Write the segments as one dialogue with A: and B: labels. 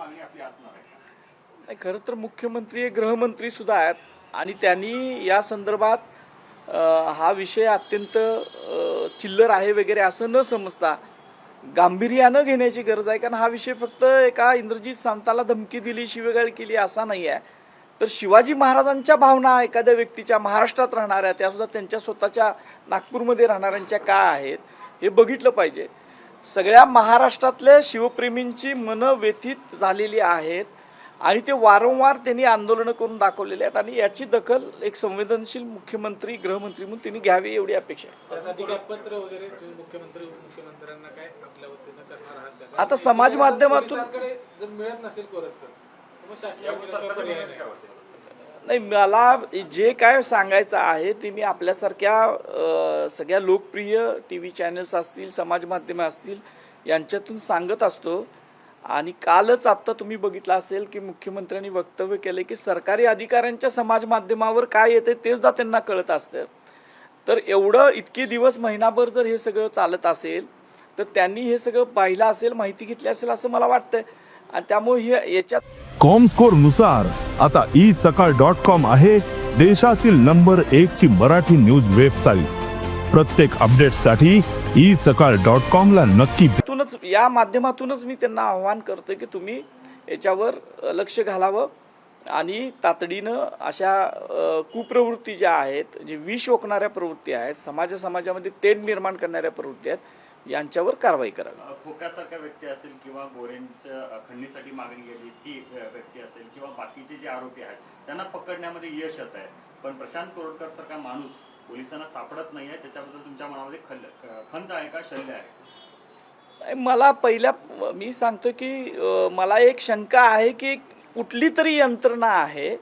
A: मागणी आपली असणार आहे?
B: नाही, खरं तर मुख्यमंत्री गृहमंत्री सुद्धा आहेत आणि त्यांनी या संदर्भात हा विषय अत्यंत चिल्लर आहे वगैरे असं न समजता गांभीर्यानं घेण्याची गरज आहे. कारण हा विषय फक्त एका इंद्रजित सांताला धमकी दिली, शिवीगाळ केली असा नाही आहे, तर शिवाजी महाराजांच्या भावना एखाद्या व्यक्तीच्या महाराष्ट्रात राहणाऱ्या, त्यासुद्धा त्यांच्या स्वतःच्या नागपूरमध्ये राहणाऱ्यांच्या काय आहेत हे बघितलं पाहिजे. सगळ्या महाराष्ट्रातल्या शिवप्रेमींची मनं व्यथित झालेली आहेत आणि ते वारंवार त्यांनी आंदोलनं करून दाखवलेले आहेत आणि याची दखल एक संवेदनशील मुख्यमंत्री गृहमंत्री म्हणून त्यांनी घ्यावी एवढी अपेक्षा आहे.
C: त्यासाठी काय पत्र वगैरे मुख्यमंत्री उपमुख्यमंत्र्यांना काय आपल्या वतीनं करणार आहात का?
B: आता समाज माध्यमातून
C: जर मिळत नसेल कोर्ट तर मग शासनाकडे पर्याय नाही.
B: नाही, मला जे काय सांगायचं आहे ते मी आपल्यासारख्या सगळ्या लोकप्रिय TV चॅनल्स असतील, समाज माध्यमं असतील यांच्यातून सांगत असतो. आणि कालच आता तुम्ही बघितलं असेल की मुख्यमंत्र्यांनी वक्तव्य केले की सरकारी अधिकाऱ्यांच्या समाज माध्यमावर काय येते ते सुद्धा त्यांना कळत असतं. तर एवढं इतके दिवस महिनाभर जर हे सगळं चालत असेल तर त्यांनी हे सगळं पाहिलं असेल, माहिती घेतली असेल असं मला वाटतंय. आणि त्यामुळे हे याच्यात
D: कॉमस्कोर नुसार आता isakal.com आहे देशातील नंबर 1 ची मराठी न्यूज वेबसाईट. प्रत्येक अपडेटसाठी isakal.com ला नक्की
B: या माध्यमातूनच मी त्यांना आव्हान करतोय की तुम्ही याच्यावर लक्ष घालावं आणि तातडीनं अशा कुप्रवृत्ती ज्या आहेत, जे विष ओकणाऱ्या प्रवृत्ती आहेत, समाजामध्ये तेढ निर्माण करणाऱ्या प्रवृत्ती आहेत, यांच्यावर कारवाई करावी.
A: खोक्यासारख्या व्यक्ती असेल किंवा गोरेंच्या खंडणीसाठी मागणी केली ती व्यक्ती असेल किंवा बाकीचे जे आरोपी आहेत त्यांना पकडण्यामध्ये यश येत आहे, पण प्रशांत कोरटकर सारखा माणूस पोलिसांना सापडत नाही आहे, त्याच्याबद्दल तुमच्या मनामध्ये खंत आहे का, शल्य आहे?
B: मला मी सांगतो की मला एक शंका आहे की कुठली तरी यंत्रणा आहे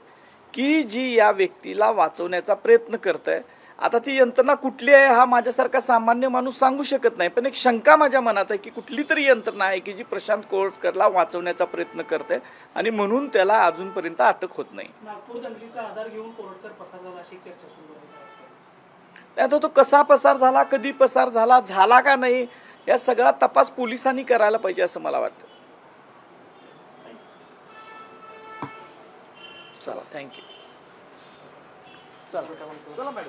B: की जी या व्यक्तीला वाचवण्याचा प्रयत्न करते. आता ती यंत्रणा कुठली आहे हा माझ्यासारखा सामान्य माणूस सांगू शकत नाही, पण एक शंका माझ्या मनात आहे की कुठली तरी यंत्रणा आहे की जी प्रशांत कोरटकरला वाचवण्याचा प्रयत्न करते आणि म्हणून त्याला अजूनपर्यंत अटक होत नाही.
E: नागपूर दंगलीचा आधार घेऊन कोरटकर पसार झाला अशी चर्चा सुरू आहे.
B: आता तो कसा पसार झाला, कधी पसार झाला का नाही, या सगळा तपास पोलिसांनी करायला पाहिजे असं मला वाटतं. चला, थँक्यू. चला मॅडम.